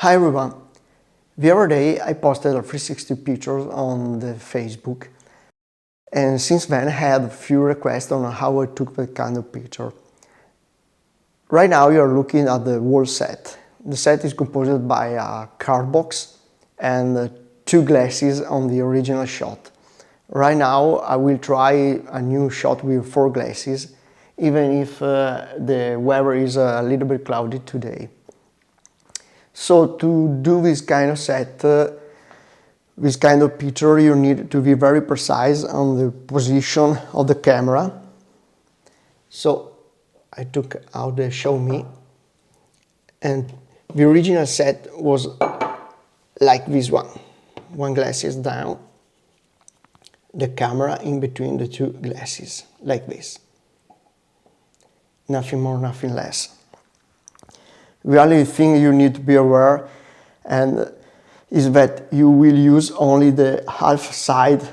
Hi everyone! The other day I posted a 360 pictures on the Facebook, and since then I had a few requests on how I took that kind of picture. Right now you are looking at the wall set. The set is composed by a cardbox and two glasses on the original shot. Right now I will try a new shot with 4 glasses, even if the weather is a little bit cloudy today. So to do this kind of set, this kind of picture, you need to be very precise on the position of the camera. So I took out the Show Me, and the original set was like this one glass is down, the camera in between the two glasses, like this. Nothing more, nothing less. The only thing you need to be aware is that you will use only the half side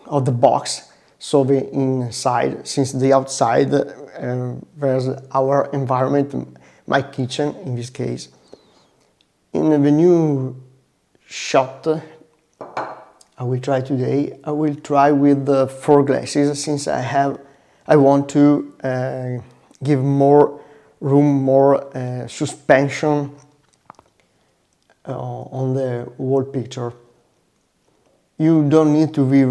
of the box, so the inside, since the outside there's our environment, my kitchen in this case. In the new shot I will try today, I will try with the 4 glasses, since I want to give more room, more suspension on the wall picture. You don't need to be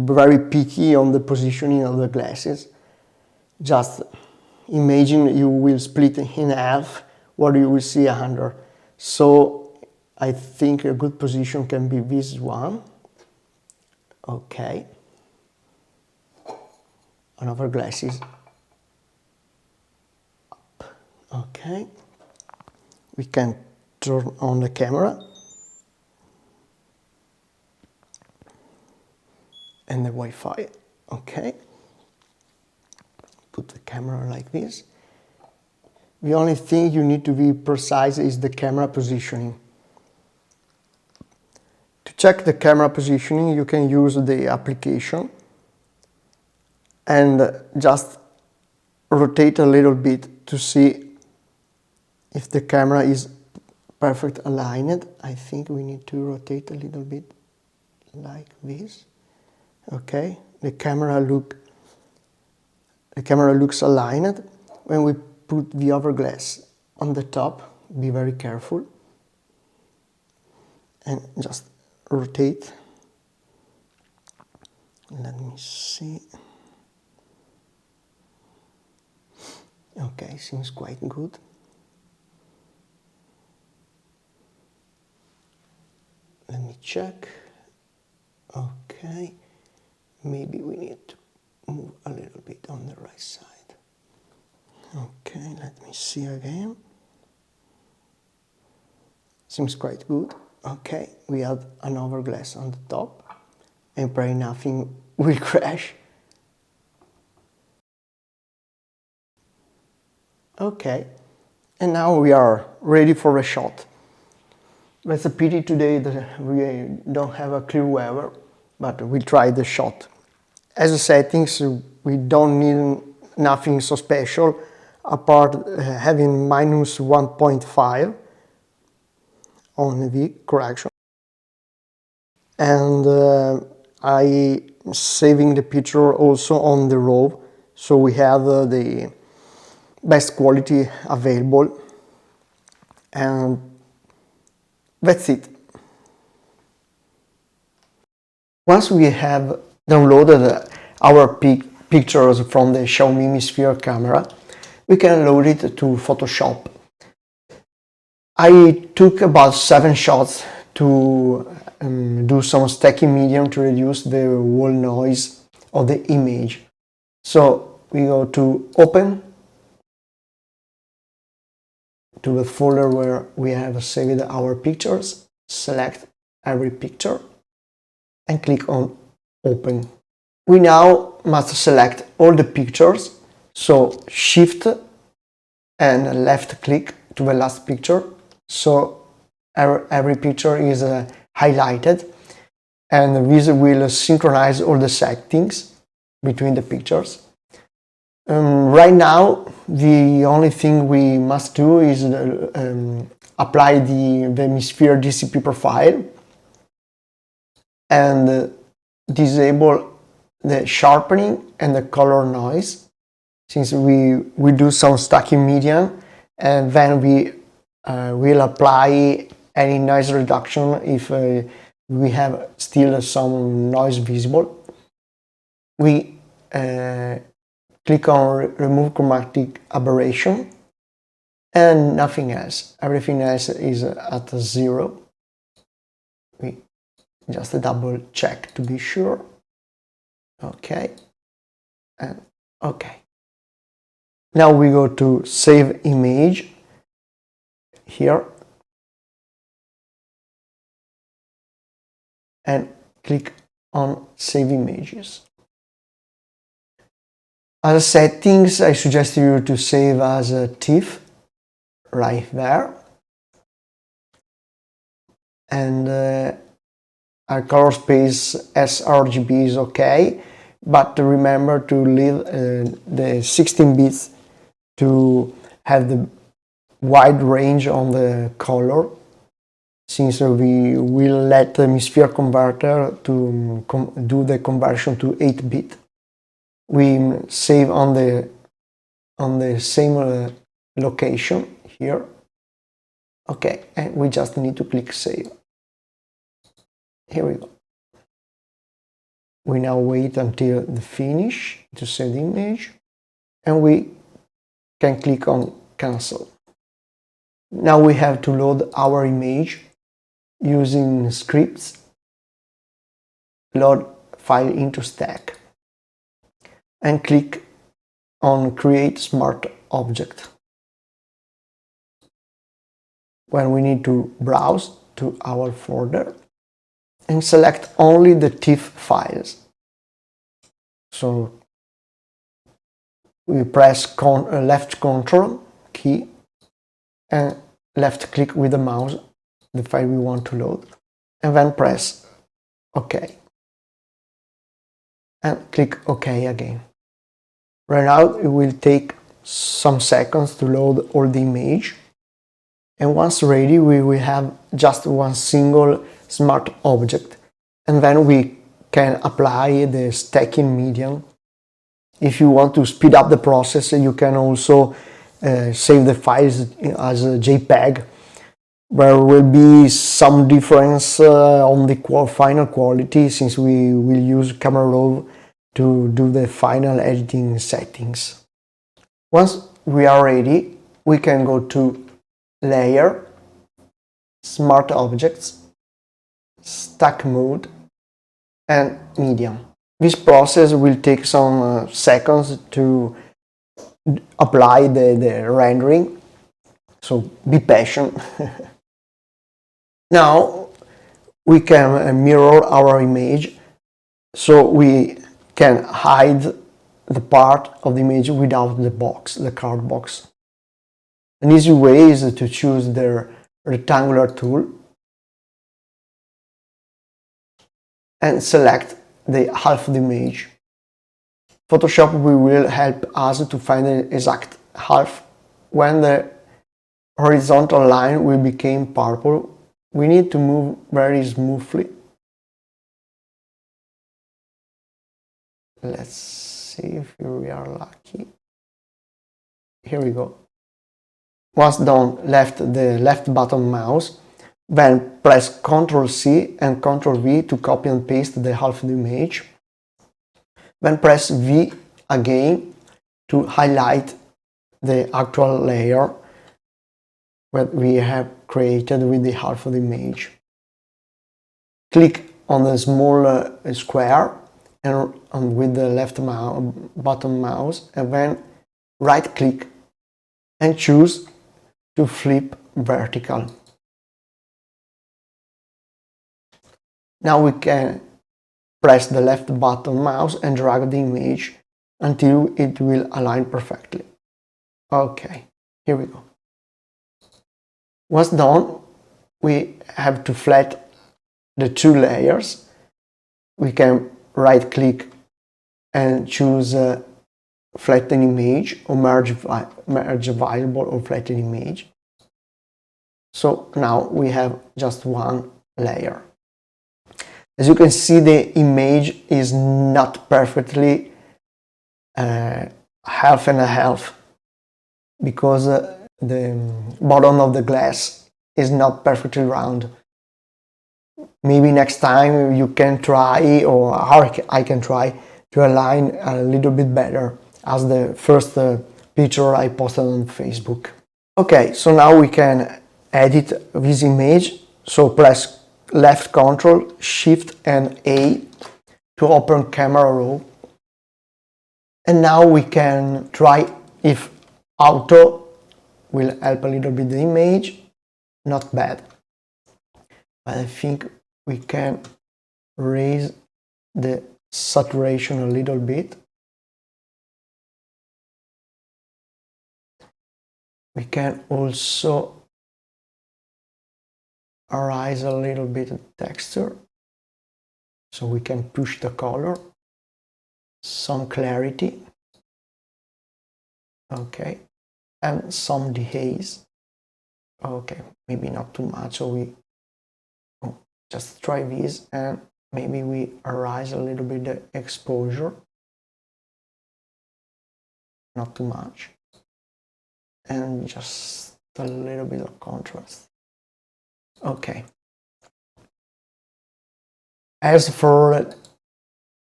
very picky on the positioning of the glasses. Just imagine you will split in half what you will see under. So I think a good position can be this one. Okay. Another glasses. Okay, we can turn on the camera and the Wi-Fi. Okay, put the camera like this. The only thing you need to be precise is the camera positioning. To check the camera positioning, you can use the application and just rotate a little bit to see if the camera is perfect aligned. I think we need to rotate a little bit like this. Okay, the camera looks aligned. When we put the other glass on the top, be very careful and just rotate. Let me see. Okay, seems quite good. Let me check. Okay, maybe we need to move a little bit on the right side. Okay, let me see again. Seems quite good. Okay, we add another glass on the top and pray nothing will crash. Okay, and now we are ready for a shot. It's a pity today that we don't have a clear weather, but we'll try the shot. As a settings, we don't need nothing so special, apart having -1.5 on the correction. And I saving the picture also on the RAW, so we have the best quality available, and that's it. Once we have downloaded our pictures from the Xiaomi Sphere camera, we can load it to Photoshop. I took about 7 shots to do some stacking medium to reduce the wall noise of the image. So we go to Open, to the folder where we have saved our pictures, select every picture and click on Open. We now must select all the pictures, so Shift and left click to the last picture, so every picture is highlighted, and this will synchronize all the settings between the pictures. Right now, the only thing we must do is apply the hemisphere DCP profile and disable the sharpening and the color noise, since we do some stacking medium, and then we will apply any noise reduction if we have still some noise visible. We click on remove chromatic aberration and nothing else. Everything else is at 0. We just double check to be sure. Okay, and okay. Now we go to save image here and click on save images. As settings, I suggest you to save as a TIFF right there, and our color space sRGB is okay, but remember to leave the 16 bits to have the wide range on the color, since we will let the hemisphere converter to do the conversion to 8-bit. We save on the same location here. Okay, and we just need to click save. Here we go. We now wait until the finish to save the image, and we can click on cancel. Now we have to load our image using scripts. Load file into stack and click on create smart object. When we need to browse to our folder and select only the TIFF files. So we press left control key and left click with the mouse the file we want to load, and then press OK and click OK again. Right now it will take some seconds to load all the image, and once ready we will have just one single smart object, and then we can apply the stacking medium. If you want to speed up the process, you can also save the files as a JPEG. There will be some difference on the final quality, since we will use Camera Raw to do the final editing settings. Once we are ready, we can go to Layer, Smart Objects, Stack Mode, and Medium. This process will take some seconds to apply the rendering, so be patient. Now we can mirror our image, so we can hide the part of the image without the box, the card box. An easy way is to choose the rectangular tool and select the half of the image. Photoshop will help us to find the exact half. When the horizontal line will become purple, we need to move very smoothly. Let's see if we are lucky. Here we go. Once done, the left button mouse, then press Ctrl C and Ctrl V to copy and paste the half of the image. Then press V again to highlight the actual layer that we have created with the half of the image. Click on the small square and with the left button mouse, and then right click and choose to flip vertical. Now we can press the left button mouse and drag the image until it will align perfectly. Okay, here we go. Once done, we have to flat the two layers. We can right click and choose flatten image or merge variable or flatten image. So now we have just one layer. As you can see, the image is not perfectly half and a half, because the bottom of the glass is not perfectly round. Maybe next time you can try, or I can try to align a little bit better, as the first picture I posted on Facebook. Okay, so now we can edit this image. So press left Ctrl, Shift and A to open camera raw. And now we can try if auto will help a little bit the image. Not bad. But I think we can raise the saturation a little bit. We can also raise a little bit the texture, so we can push the color, some clarity, okay, and some dehaze. Okay, maybe not too much, so we just try this, and maybe we raise a little bit the exposure, not too much, and just a little bit of contrast. Okay. As for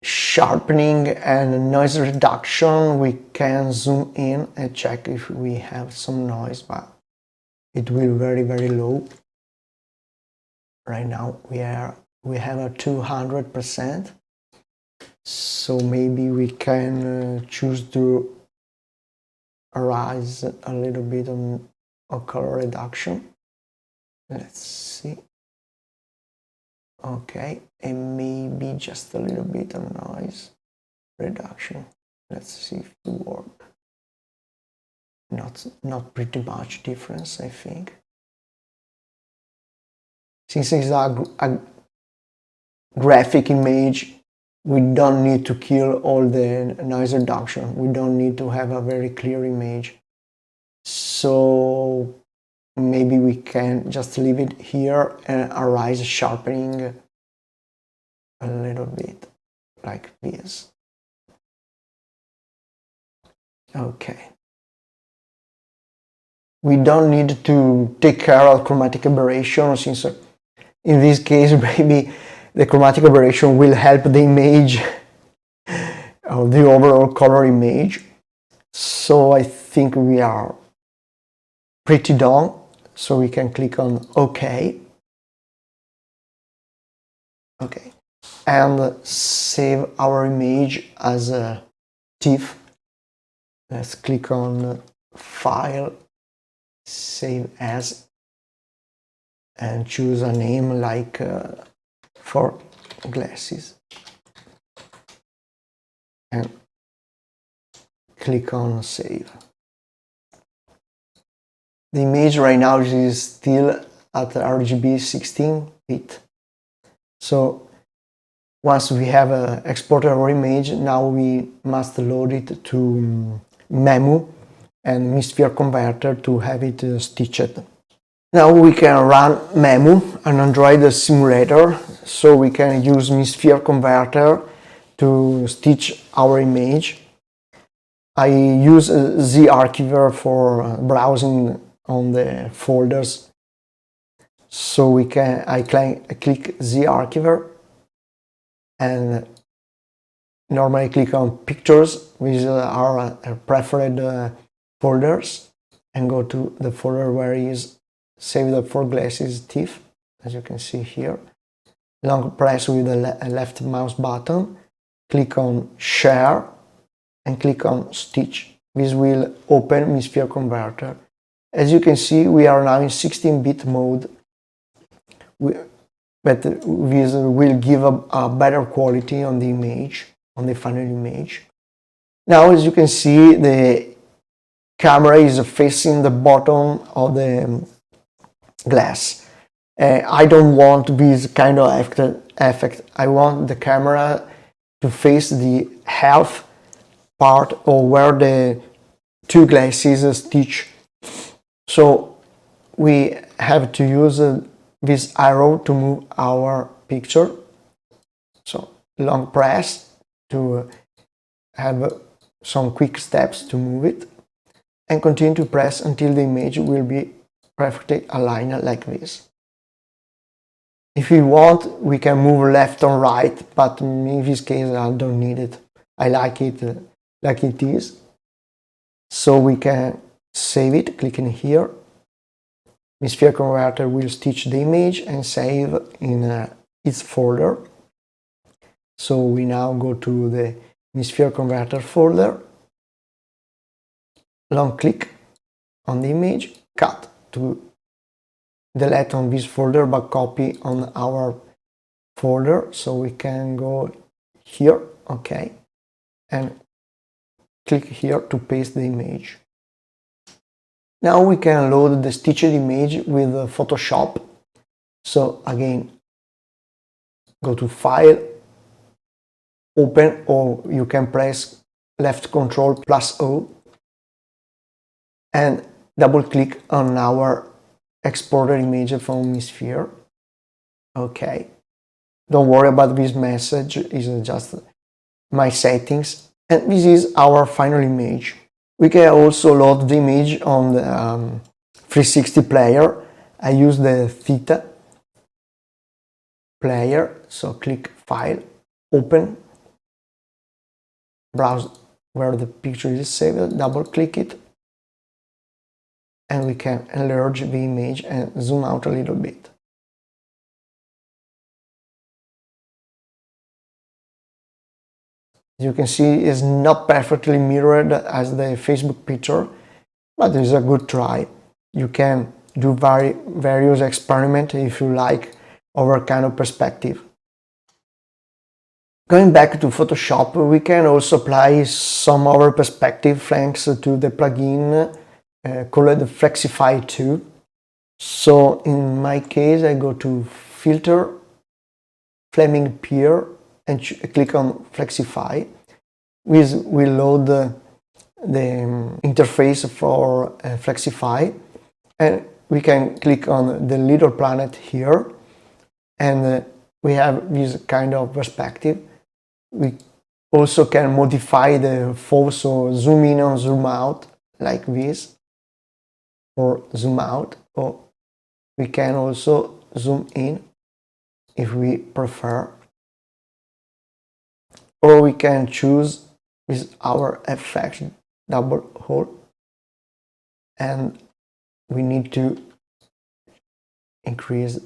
sharpening and noise reduction, we can zoom in and check if we have some noise, but it will be very, very low. Right now we have a 200%, so maybe we can choose to raise a little bit on color reduction. Let's see. Okay, and maybe just a little bit of noise reduction. Let's see if it works. Not pretty much difference, I think. Since it's a graphic image, we don't need to kill all the noise reduction. We don't need to have a very clear image. So maybe we can just leave it here and raise sharpening a little bit, like this. Okay. We don't need to take care of chromatic aberration, since in this case maybe the chromatic aberration will help the image or the overall color image. So I think we are pretty done. So we can click on OK. Okay. And save our image as a TIFF. Let's click on File, Save As, and choose a name like for glasses. And click on Save. The image right now is still at RGB 16-bit. So once we have exported our image, now we must load it to Memu and Msphere Converter to have it stitched. Now we can run Memu, an Android simulator, so we can use Msphere Converter to stitch our image. I use ZArchiver for browsing on the folders, so I click ZArchiver and normally click on Pictures, which are our preferred folders, and go to the folder where is saved for glasses TIFF, as you can see here. Long press with the left mouse button, click on Share and click on Stitch. This will open Msphere Converter. As you can see, we are now in 16-bit mode, but this will give a better quality on the image, on the final image. Now, as you can see, the camera is facing the bottom of the glass. I don't want this kind of effect. I want the camera to face the half part or where the two glasses stitch. So we have to use this arrow to move our picture. So long press to have some quick steps to move it, and continue to press until the image will be perfectly aligned like this. If we want, we can move left or right, but in this case I don't need it. I like it like it is. So we can save it, clicking here. The sphere converter will stitch the image and save in its folder. So we now go to the sphere converter folder, long click on the image, cut to delete on this folder but copy on our folder. So we can go here, okay, and click here to paste the image. Now we can load the stitched image with Photoshop. So again, go to File, Open, or you can press left Ctrl plus O and double click on our exported image from Sphere. Okay, don't worry about this message, it's just my settings, and this is our final image. We can also load the image on the 360 player. I use the Theta player, so click File, Open, browse where the picture is saved, double click it, and we can enlarge the image and zoom out a little bit. As you can see, it's not perfectly mirrored as the Facebook picture, but it's a good try. You can do various experiments if you like over kind of perspective. Going back to Photoshop, we can also apply some other perspective thanks to the plugin called Flexify 2. So in my case, I go to Filter, Flaming Pier, and click on Flexify. We will load the interface for Flexify, and we can click on the little planet here, and we have this kind of perspective. We also can modify the fold, so zoom in or zoom out like this, or zoom out, or we can also zoom in if we prefer, or we can choose with our effect double hole, and we need to increase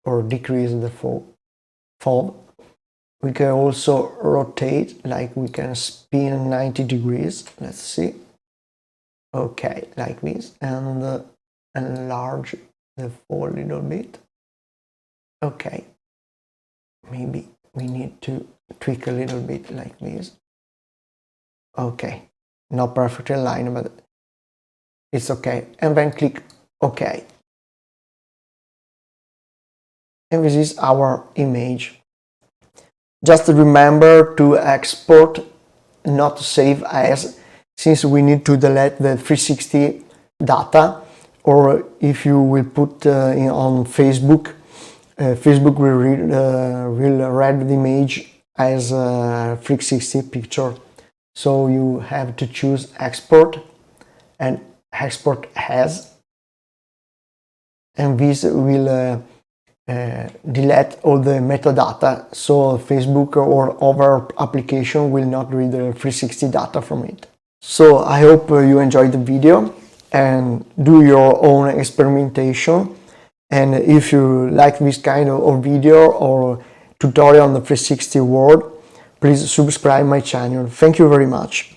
or decrease the fold. We can also rotate, like we can spin 90 degrees, let's see, okay, like this, and enlarge the fold a little bit. Okay, maybe we need to tweak a little bit like this. Okay, not perfectly aligned, but it's okay. And then click OK. And this is our image. Just remember to export, not save as, since we need to delete the 360 data, or if you will put on Facebook, Facebook will read the image as a 360 picture. So you have to choose export and export as, and this will delete all the metadata, so Facebook or other application will not read the 360 data from it. So I hope you enjoyed the video and do your own experimentation. And if you like this kind of video or tutorial on the 360 world, please subscribe my channel. Thank you very much.